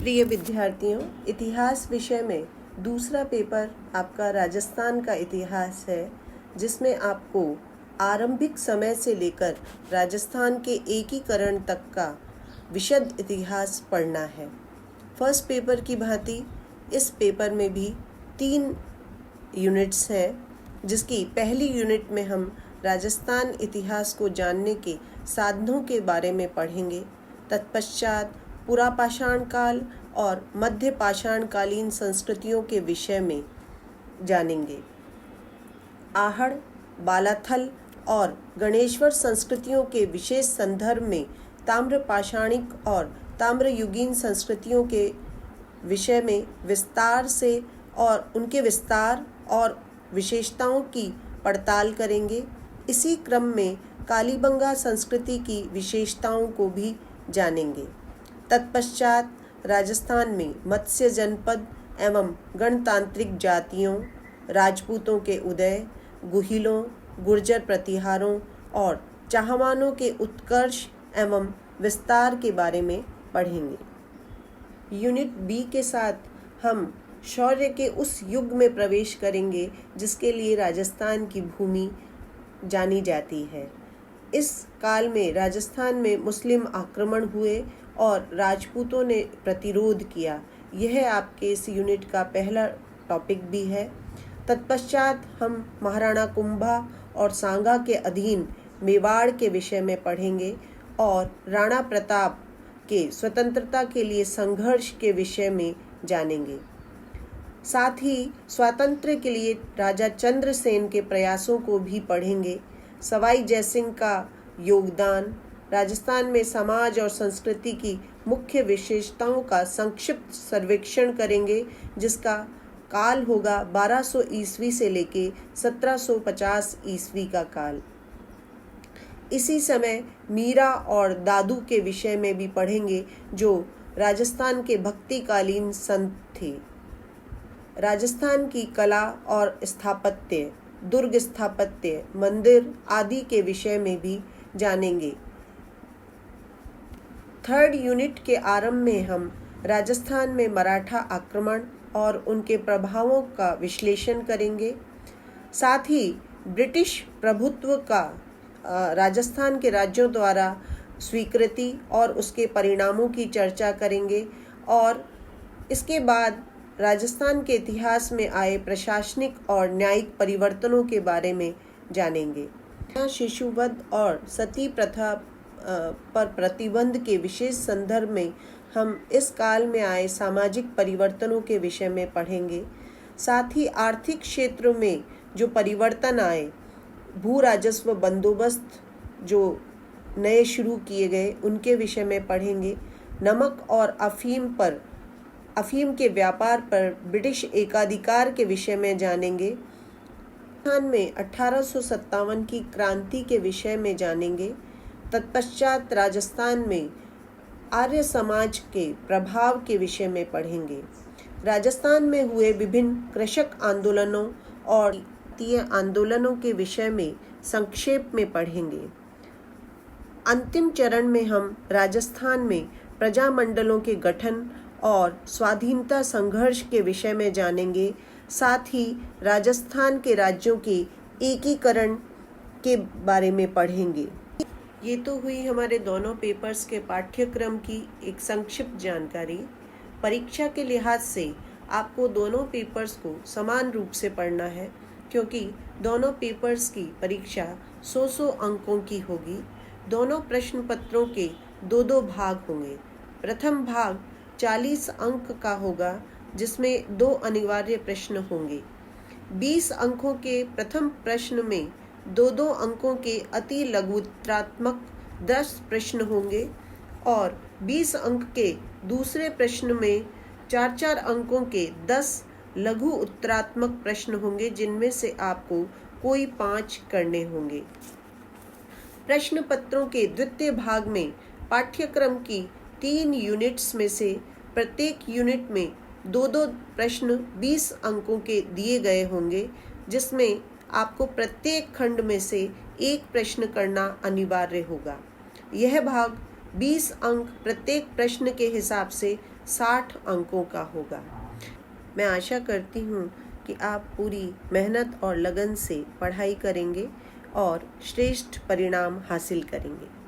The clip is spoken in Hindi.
प्रिय विद्यार्थियों, इतिहास विषय में दूसरा पेपर आपका राजस्थान का इतिहास है, जिसमें आपको आरंभिक समय से लेकर राजस्थान के एकीकरण तक का विशद इतिहास पढ़ना है। फर्स्ट पेपर की भांति इस पेपर में भी 3 यूनिट्स हैं, जिसकी पहली यूनिट में हम राजस्थान इतिहास को जानने के साधनों के बारे में पढ़ेंगे। तत्पश्चात पुरापाषाण काल और मध्य पाषाणकालीन संस्कृतियों के विषय में जानेंगे। आहड़, बालाथल और गणेश्वर संस्कृतियों के विशेष संदर्भ में ताम्र पाषाणिक और ताम्रयुगीन संस्कृतियों के विषय में विस्तार से और उनके विस्तार और विशेषताओं की पड़ताल करेंगे। इसी क्रम में कालीबंगा संस्कृति की विशेषताओं को भी जानेंगे। तत्पश्चात राजस्थान में मत्स्य जनपद एवं गणतांत्रिक जातियों, राजपूतों के उदय, गुहिलों, गुर्जर प्रतिहारों और चाहमानों के उत्कर्ष एवं विस्तार के बारे में पढ़ेंगे। यूनिट बी के साथ हम शौर्य के उस युग में प्रवेश करेंगे जिसके लिए राजस्थान की भूमि जानी जाती है। इस काल में राजस्थान में मुस्लिम आक्रमण हुए और राजपूतों ने प्रतिरोध किया। यह आपके इस यूनिट का पहला टॉपिक भी है। तत्पश्चात हम महाराणा कुंभा और सांगा के अधीन मेवाड़ के विषय में पढ़ेंगे और राणा प्रताप के स्वतंत्रता के लिए संघर्ष के विषय में जानेंगे। साथ ही स्वातंत्र्य के लिए राजा चंद्रसेन के प्रयासों को भी पढ़ेंगे। सवाई जयसिंह का योगदान, राजस्थान में समाज और संस्कृति की मुख्य विशेषताओं का संक्षिप्त सर्वेक्षण करेंगे, जिसका काल होगा 1200 ईस्वी से लेके 1750 ईस्वी का काल। इसी समय मीरा और दादू के विषय में भी पढ़ेंगे, जो राजस्थान के भक्तिकालीन संत थे। राजस्थान की कला और स्थापत्य, दुर्ग स्थापत्य, मंदिर आदि के विषय में भी जानेंगे। थर्ड यूनिट के आरंभ में हम राजस्थान में मराठा आक्रमण और उनके प्रभावों का विश्लेषण करेंगे। साथ ही ब्रिटिश प्रभुत्व का राजस्थान के राज्यों द्वारा स्वीकृति और उसके परिणामों की चर्चा करेंगे और इसके बाद राजस्थान के इतिहास में आए प्रशासनिक और न्यायिक परिवर्तनों के बारे में जानेंगे। शिशुवध और सती प्रथा पर प्रतिबंध के विशेष संदर्भ में हम इस काल में आए सामाजिक परिवर्तनों के विषय में पढ़ेंगे। साथ ही आर्थिक क्षेत्रों में जो परिवर्तन आए, भू राजस्व बंदोबस्त जो नए शुरू किए गए, उनके विषय में पढ़ेंगे। नमक और अफीम के व्यापार पर ब्रिटिश एकाधिकार के विषय में जानेंगे। राजस्थान में 1857 की क्रांति के विषय में जानेंगे। तत्पश्चात राजस्थान में आर्य समाज के प्रभाव के विषय में पढ़ेंगे। राजस्थान में हुए विभिन्न कृषक आंदोलनों और तीय आंदोलनों के विषय में संक्षेप में पढ़ेंगे। अंतिम चरण में हम राजस्थान में प्रजामंडलों के गठन और स्वाधीनता संघर्ष के विषय में जानेंगे। साथ ही राजस्थान के राज्यों के एकीकरण के बारे में पढ़ेंगे। ये तो हुई हमारे दोनों पेपर्स के पाठ्यक्रम की एक संक्षिप्त जानकारी। परीक्षा के लिहाज से आपको दोनों पेपर्स को समान रूप से पढ़ना है, क्योंकि दोनों पेपर्स की परीक्षा 100 अंकों की होगी। दोनों प्रश्न पत्रों के 2 भाग होंगे। प्रथम भाग 40 अंक का होगा, जिसमें 2 अनिवार्य प्रश्न होंगे। 20 अंकों के प्रथम प्रश्न में 2 अंकों के अति लघुत्तरात्मक 10 प्रश्न होंगे और 20 अंक के दूसरे प्रश्न में 4 अंकों के 10 लघु उत्तरात्मक प्रश्न होंगे, जिनमें से आपको कोई 5 करने होंगे। प्रश्न पत्रों के द्वितीय भाग में पाठ्यक्रम की 3 यूनिट्स में से प्रत्येक यूनिट में 2 प्रश्न 20 अंकों के दिए गए होंगे, जिसमें आपको प्रत्येक खंड में से एक प्रश्न करना अनिवार्य होगा। यह भाग 20 अंक प्रत्येक प्रश्न के हिसाब से 60 अंकों का होगा। मैं आशा करती हूँ कि आप पूरी मेहनत और लगन से पढ़ाई करेंगे और श्रेष्ठ परिणाम हासिल करेंगे।